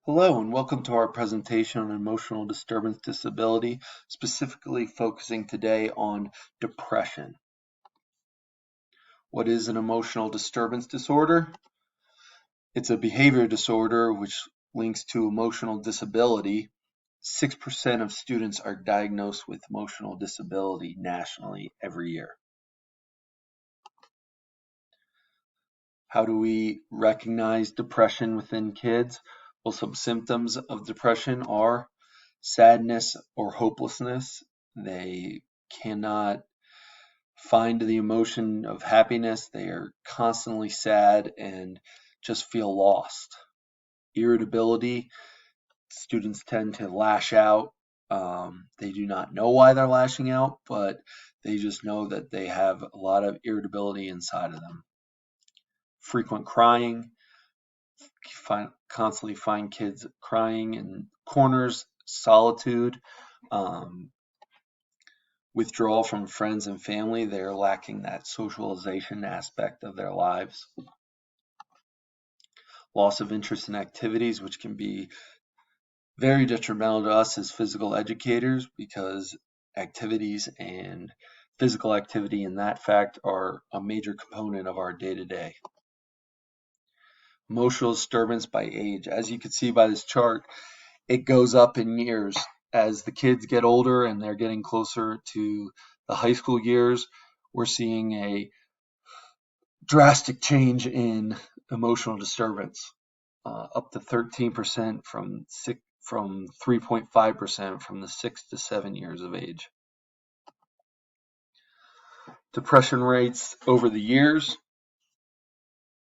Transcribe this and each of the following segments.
Hello and welcome to our presentation on emotional disturbance disability, specifically focusing today on depression. What is an emotional disturbance disorder? It's a behavior disorder which links to emotional disability. 6% of students are diagnosed with emotional disability nationally every year. How do we recognize depression within kids? Well, some symptoms of depression are sadness or hopelessness. They cannot find the emotion of happiness. They are constantly sad and just feel lost. Irritability, students tend to lash out. They do not know why they're lashing out, but they just know that they have a lot of irritability inside of them. Frequent crying, constantly find kids crying in corners, solitude, um, withdrawal from friends and family. They're lacking that socialization aspect of their lives. Loss of interest in activities, which can be very detrimental to us as physical educators because activities and physical activity in that fact are a major component of our day-to-day. Emotional disturbance by age. As you can see by this chart, it goes up in years. As the kids get older and they're getting closer to the high school years, we're seeing a drastic change in emotional disturbance, up to 13% from 3.5% from the 6 to 7 years of age. Depression rates over the years,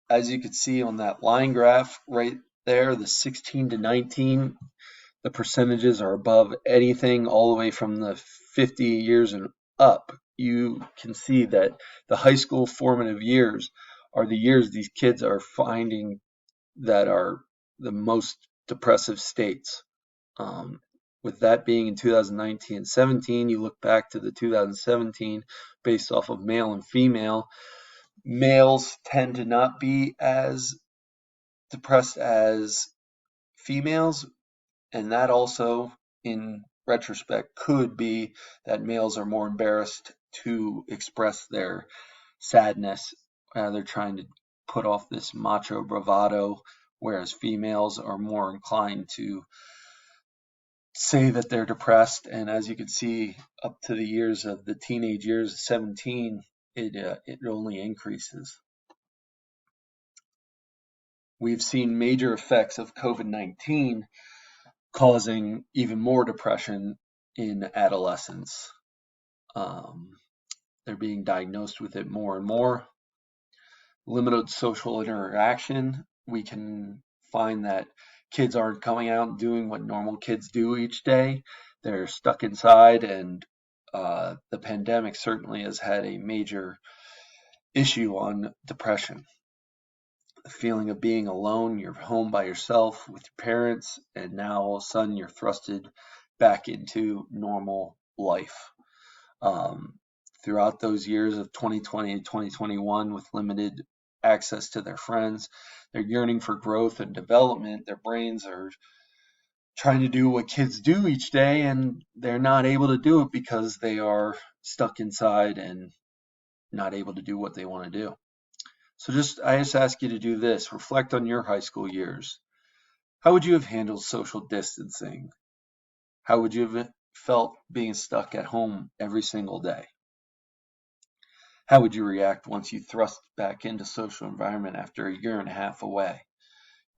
as you can see on that line graph right there, the 16 to 19, the percentages are above anything all the way from the 50 years and up. You can see that the high school formative years are the years these kids are finding that are the most depressive states. With that being in 2019 and 17, you look back to the 2017 based off of male and female. Males tend to not be as depressed as females, and that also, in retrospect, could be that males are more embarrassed to express their sadness. They're trying to put off this macho bravado, whereas females are more inclined to say that they're depressed. And as you can see, up to the years of the teenage years, 17, it only increases. We've seen major effects of COVID-19 causing even more depression in adolescents. They're being diagnosed with it more and more. Limited social interaction. We can find that kids aren't coming out and doing what normal kids do each day. They're stuck inside, and the pandemic certainly has had a major issue on depression. The feeling of being alone, you're home by yourself with your parents, and now all of a sudden you're thrusted back into normal life. Throughout those years of 2020 and 2021 with limited access to their friends, they're yearning for growth and development. Their brains are trying to do what kids do each day, and they're not able to do it because they are stuck inside and not able to do what they want to do. So I just ask you to do this. Reflect on your high school years. How would you have handled social distancing? How would you have felt being stuck at home every single day? How would you react once you thrust back into social environment after a year and a half away,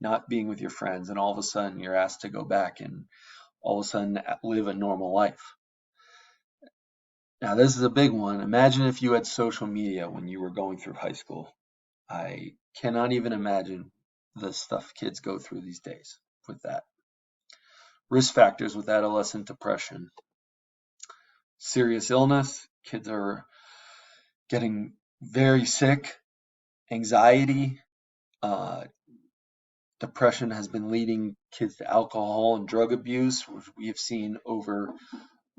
not being with your friends, and all of a sudden you're asked to go back and all of a sudden live a normal life? Now, this is a big one. Imagine if you had social media when you were going through high school. I cannot even imagine the stuff kids go through these days with that. Risk factors with adolescent depression. Serious illness. Kids are getting very sick. Anxiety. Depression has been leading kids to alcohol and drug abuse, which we have seen over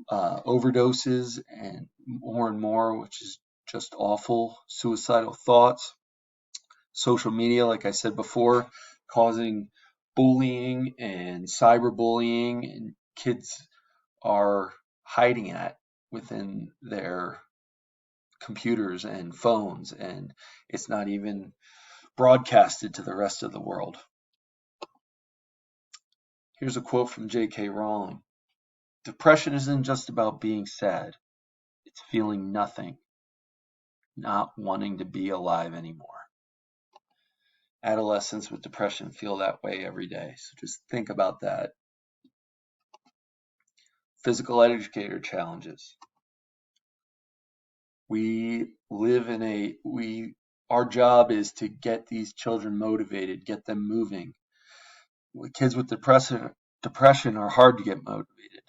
overdoses and more, which is just awful. Suicidal thoughts. Social media, like I said before, causing bullying and cyberbullying, and kids are hiding at within their computers and phones, and it's not even broadcasted to the rest of the world. Here's a quote from J.K. Rowling. Depression isn't just about being sad. It's feeling nothing, not wanting to be alive anymore. Adolescents with depression feel that way every day, so just think about that. Physical educator challenges. Our job is to get these children motivated, get them moving. Kids with depression are hard to get motivated.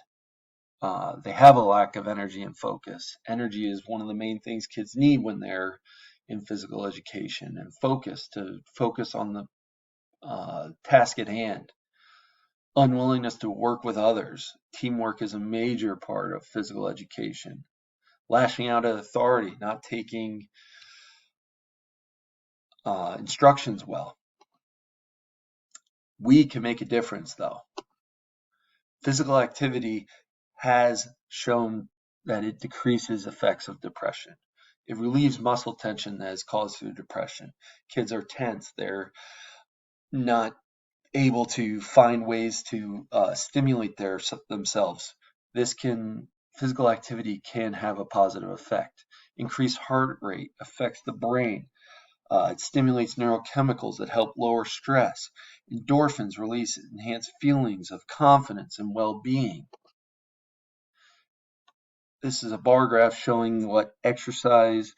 They have a lack of energy and focus. Energy is one of the main things kids need when they're in physical education, and to focus on the task at hand. Unwillingness to work with others. Teamwork is a major part of physical education. Lashing out at authority, not taking instructions well. We can make a difference, though. Physical activity has shown that it decreases effects of depression. It relieves muscle tension that is caused through depression. Kids are tense. They're not able to find ways to stimulate themselves. Physical activity can have a positive effect. Increased heart rate affects the brain. It stimulates neurochemicals that help lower stress. Endorphins release enhanced feelings of confidence and well-being. This is a bar graph showing what exercise,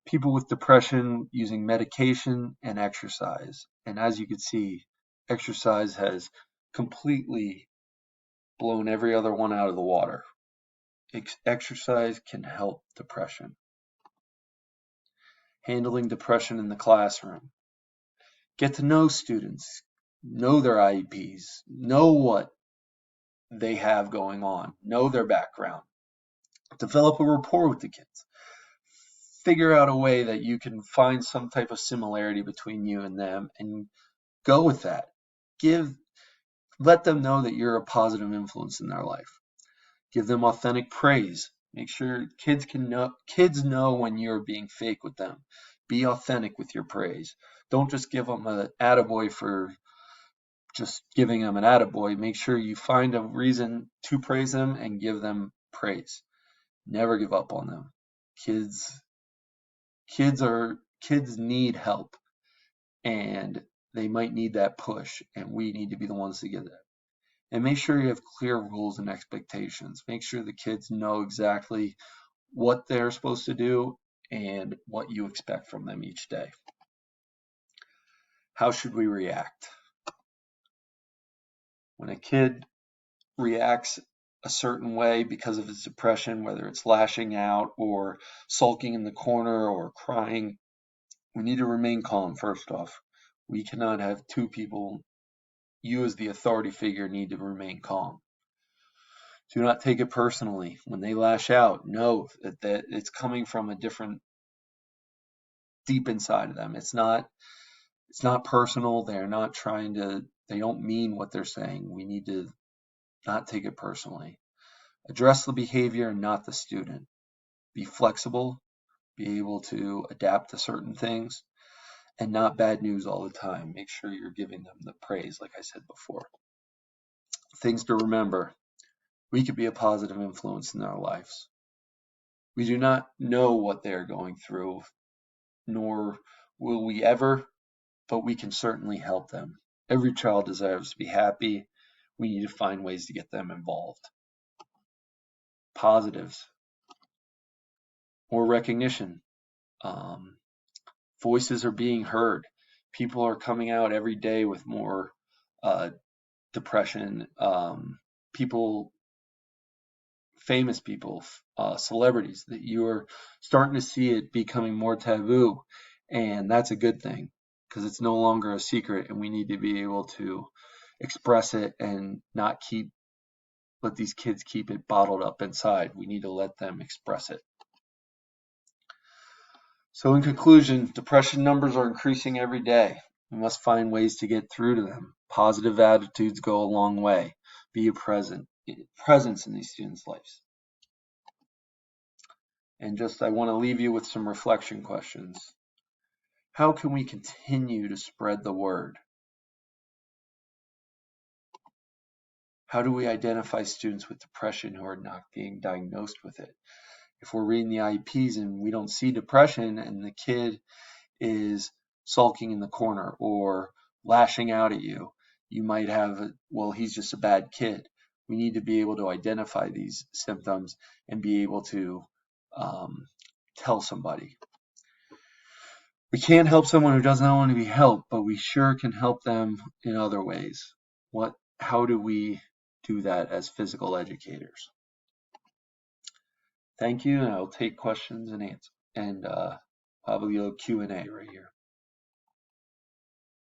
people with depression using medication and exercise. And as you can see, exercise has completely blown every other one out of the water. Exercise can help depression. Handling depression in the classroom. Get to know students, know their IEPs, know what they have going on, know their background. Develop a rapport with the kids. Figure out a way that you can find some type of similarity between you and them, and go with that. Let them know that you're a positive influence in their life. Give them authentic praise. Make sure kids know when you're being fake with them. Be authentic with your praise. Don't just give them an attaboy for just giving them an attaboy. Make sure you find a reason to praise them and give them praise. Never give up on them. Kids need help, and they might need that push, and we need to be the ones to give that. And make sure you have clear rules and expectations. Make sure the kids know exactly what they're supposed to do and what you expect from them each day. How should we react? When a kid reacts a certain way because of his depression, whether it's lashing out or sulking in the corner or crying, we need to remain calm first off. We cannot have two people. You as the authority figure need to remain calm. Do not take it personally. When they lash out, know that it's coming from a different, deep inside of them. It's not personal. They don't mean what they're saying. We need to not take it personally. Address the behavior and not the student. Be flexible, be able to adapt to certain things, and not bad news all the time. Make sure you're giving them the praise, like I said before. Things to remember. We could be a positive influence in their lives. We do not know what they are going through, nor will we ever, but we can certainly help them. Every child deserves to be happy. We need to find ways to get them involved. Positives. More recognition. Voices are being heard. People are coming out every day with more depression. Famous people, celebrities, that you're starting to see it becoming more taboo, and that's a good thing because it's no longer a secret, and we need to be able to express it and not let these kids keep it bottled up inside. We need to let them express it. So in conclusion, depression numbers are increasing every day. We must find ways to get through to them. Positive attitudes go a long way. Be a presence in these students' lives. And I want to leave you with some reflection questions. How can we continue to spread the word? How do we identify students with depression who are not being diagnosed with it? If we're reading the IEPs and we don't see depression and the kid is sulking in the corner or lashing out at you, you might have, well, he's just a bad kid. We need to be able to identify these symptoms and be able to tell somebody. We can't help someone who does not want to be helped, but we sure can help them in other ways. How do we do that as physical educators? Thank you, and I'll take questions and answer, and probably a Q&A right here.